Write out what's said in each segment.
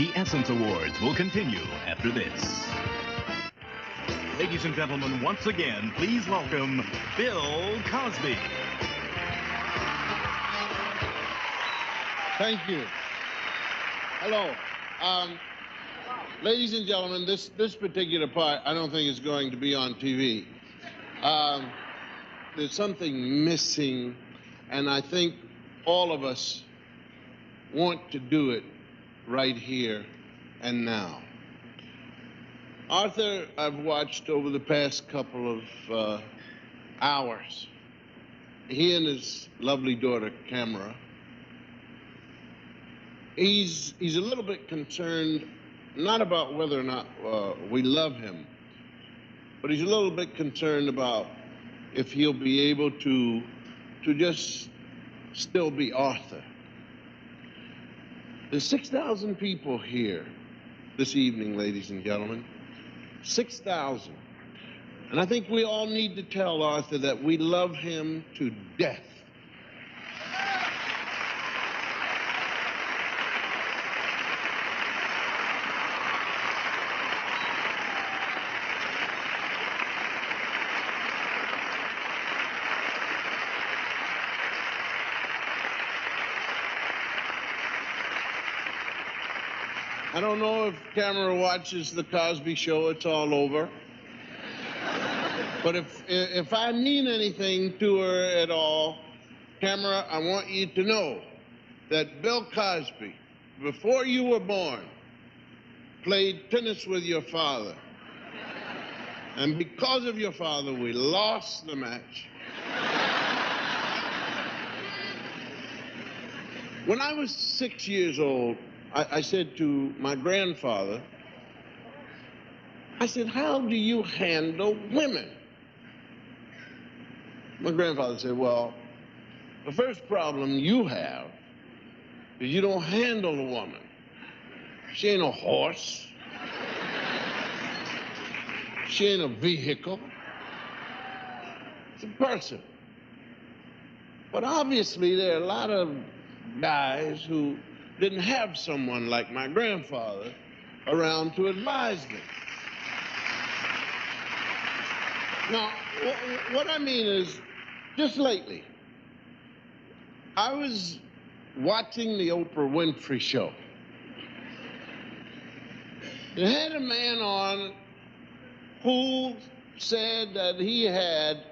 The Essence Awards will continue after this. Ladies and gentlemen, once again, please welcome Bill Cosby. Thank you. Hello. Ladies and gentlemen, this particular part, I don't think is going to be on TV. There's something missing, and I think all of us want to do it right here and now. Arthur, I've watched over the past couple of hours. He and his lovely daughter, Camera. He's a little bit concerned, not about whether or not we love him, but he's a little bit concerned about if he'll be able to just still be Arthur. There's 6,000 people here this evening, ladies and gentlemen. 6,000. And I think we all need to tell Arthur that we love him to death. I don't know if Camera watches The Cosby Show. It's all over. But if I mean anything to her at all, Camera, I want you to know that Bill Cosby, before you were born, played tennis with your father. And because of your father, we lost the match. When I was 6 years old, I said to my grandfather, I said, how do you handle women? My grandfather said, well, the first problem you have is you don't handle a woman. She ain't a horse. She ain't a vehicle. It's a person. But obviously there are a lot of guys who didn't have someone like my grandfather around to advise them. Now, what I mean is, just lately, I was watching the Oprah Winfrey Show. It had a man on who said that he had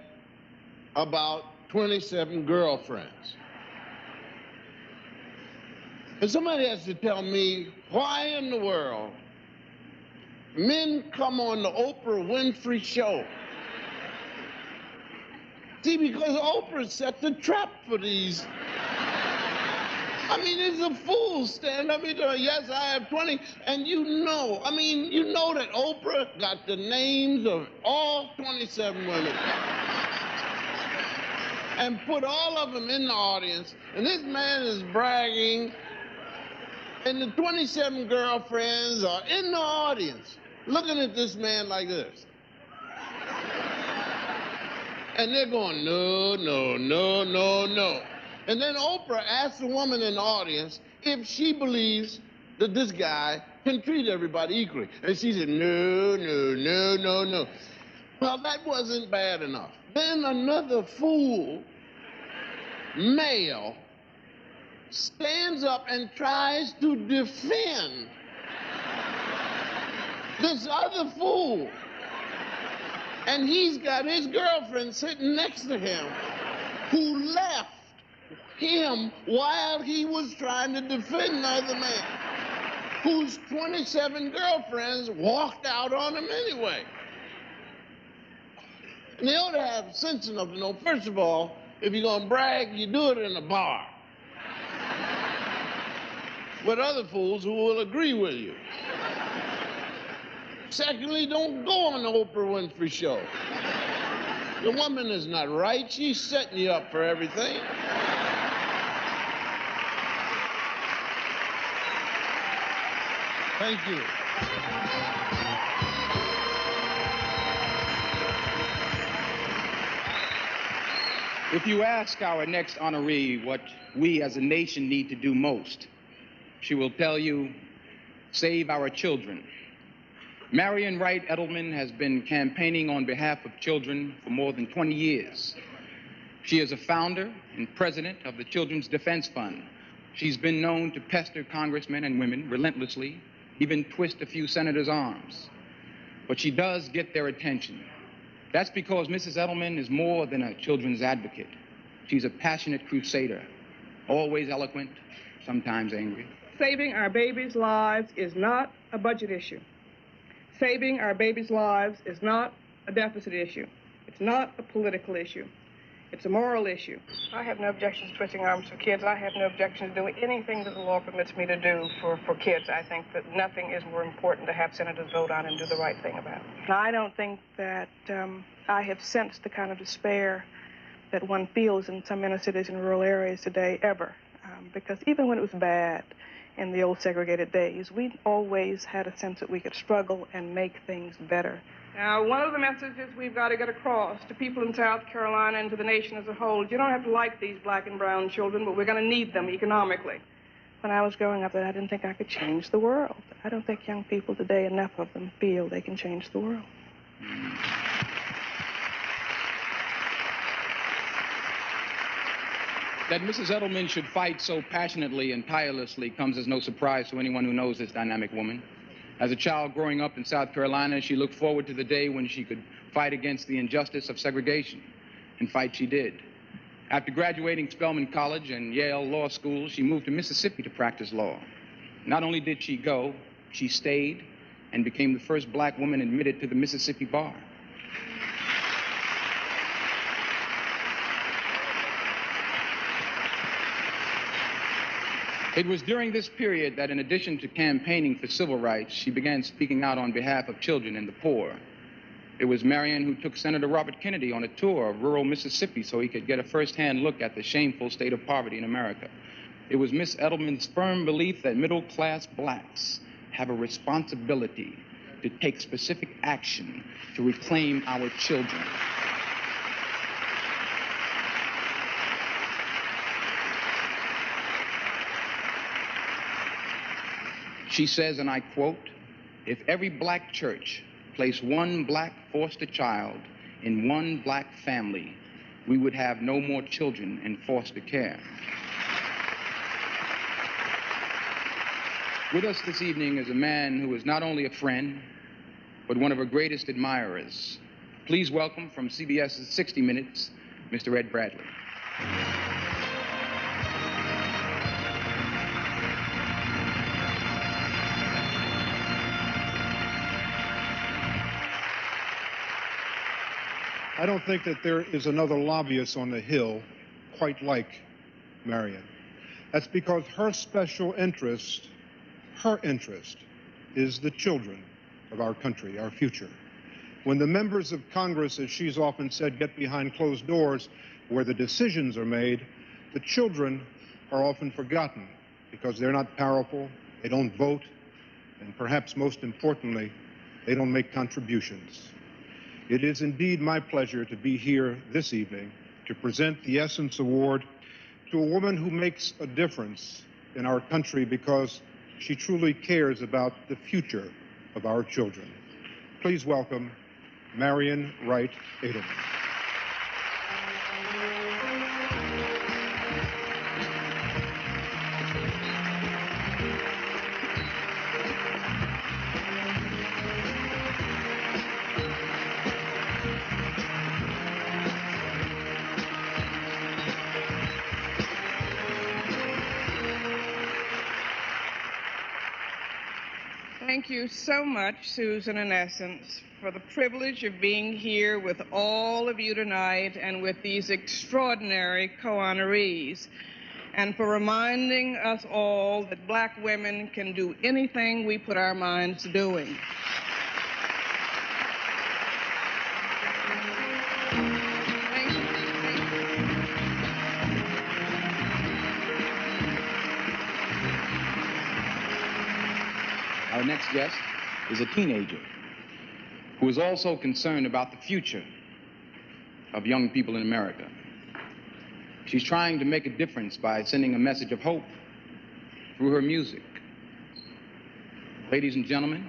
about 27 girlfriends. And somebody has to tell me why in the world men come on the Oprah Winfrey Show. See, because Oprah set the trap for these. I mean, it's a fool stand up and yes, I have 20. And you know that Oprah got the names of all 27 women and put all of them in the audience. And this man is bragging. And the 27 girlfriends are in the audience looking at this man like this. And they're going, no, no, no, no, no. And then Oprah asked the woman in the audience if she believes that this guy can treat everybody equally. And she said, no, no, no, no, no. Well, that wasn't bad enough. Then another fool, male, stands up and tries to defend this other fool. And he's got his girlfriend sitting next to him who left him while he was trying to defend another man whose 27 girlfriends walked out on him anyway. And they ought to have sense enough to know, first of all, if you're going to brag, you do it in a bar with other fools who will agree with you. Secondly, don't go on the Oprah Winfrey Show. The woman is not right. She's setting you up for everything. Thank you. If you ask our next honoree what we as a nation need to do most, she will tell you Save Our Children. Marian Wright Edelman has been campaigning on behalf of children for more than 20 years. She is a founder and president of the Children's Defense Fund. She's been known to pester congressmen and women relentlessly, even twist a few senators' arms. But she does get their attention. That's because Mrs. Edelman is more than a children's advocate. She's a passionate crusader, always eloquent, sometimes angry. Saving our babies' lives is not a budget issue. Saving our babies' lives is not a deficit issue. It's not a political issue. It's a moral issue. I have no objection to twisting arms for kids. I have no objection to doing anything that the law permits me to do for kids. I think that nothing is more important to have senators vote on and do the right thing about. Now, I don't think that I have sensed the kind of despair that one feels in some inner cities and rural areas today ever. Because even when it was bad in the old segregated days, we always had a sense that we could struggle and make things better. Now, one of the messages we've got to get across to people in South Carolina and to the nation as a whole is you don't have to like these black and brown children, but we're going to need them economically. When I was growing up, I didn't think I could change the world. I don't think young people today, enough of them, feel they can change the world. That Mrs. Edelman should fight so passionately and tirelessly comes as no surprise to anyone who knows this dynamic woman. As a child growing up in South Carolina, she looked forward to the day when she could fight against the injustice of segregation, and fight she did. After graduating Spelman College and Yale Law School, she moved to Mississippi to practice law. Not only did she go, she stayed and became the first black woman admitted to the Mississippi bar. It was during this period that, in addition to campaigning for civil rights, she began speaking out on behalf of children and the poor. It was Marian who took Senator Robert Kennedy on a tour of rural Mississippi so he could get a first-hand look at the shameful state of poverty in America. It was Miss Edelman's firm belief that middle-class blacks have a responsibility to take specific action to reclaim our children. She says, and I quote, "If every black church placed one black foster child in one black family, we would have no more children in foster care." With us this evening is a man who is not only a friend, but one of her greatest admirers. Please welcome from CBS's 60 Minutes, Mr. Ed Bradley. I don't think that there is another lobbyist on the Hill quite like Marian. That's because her special interest, is the children of our country, our future. When the members of Congress, as she's often said, get behind closed doors where the decisions are made, the children are often forgotten because they're not powerful, they don't vote, and perhaps most importantly, they don't make contributions. It is indeed my pleasure to be here this evening to present the Essence Award to a woman who makes a difference in our country because she truly cares about the future of our children. Please welcome Marian Wright Edelman. Thank you so much, Susan and Essence, for the privilege of being here with all of you tonight and with these extraordinary co-honorees, and for reminding us all that black women can do anything we put our minds to doing. Thank you. Our next guest is a teenager who is also concerned about the future of young people in America. She's trying to make a difference by sending a message of hope through her music. Ladies and gentlemen,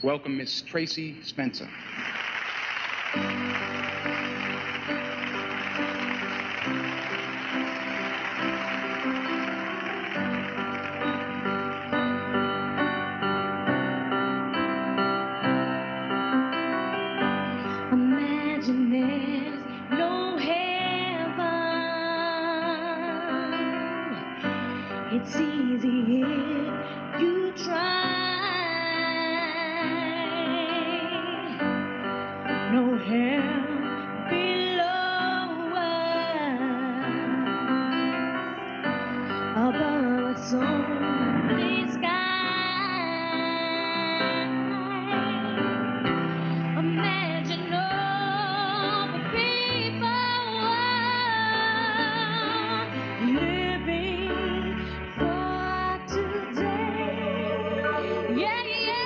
welcome Miss Tracy Spencer. Imagine there's no heaven. It's easy if you try. No hell below us, above us only sky. Imagine all the people living for today. Yeah, yeah.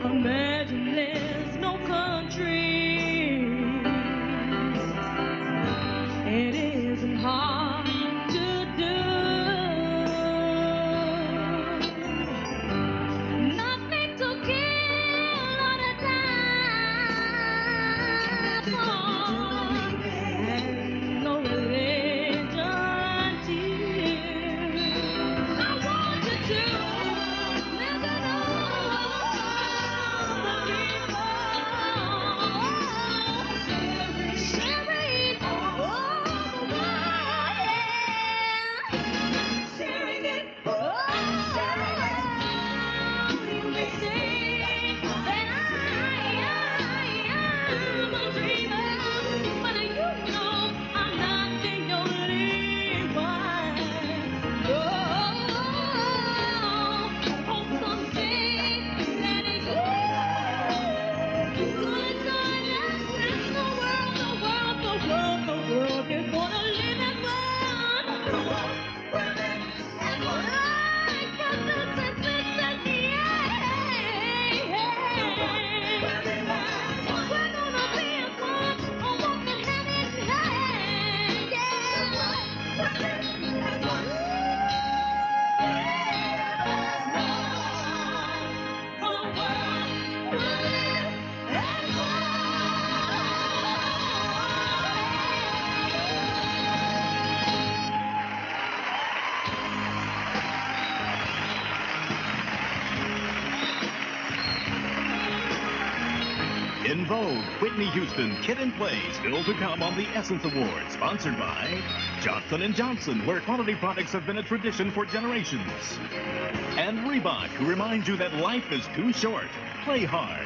Imagine there's no country. It isn't hard to do. Nothing to kill or to die for, and no religion too. I want you to listen all the people, sharing all the world, sharing it all. You may say that I am a dreamer, but you know I'm not the only one. Hope someday that you could join us, and the world is gonna live and run. The world will live and run. In Vogue, Whitney Houston, Kid and Play, still to come on the Essence Awards, sponsored by Johnson & Johnson, where quality products have been a tradition for generations. And Reebok, who reminds you that life is too short. Play hard.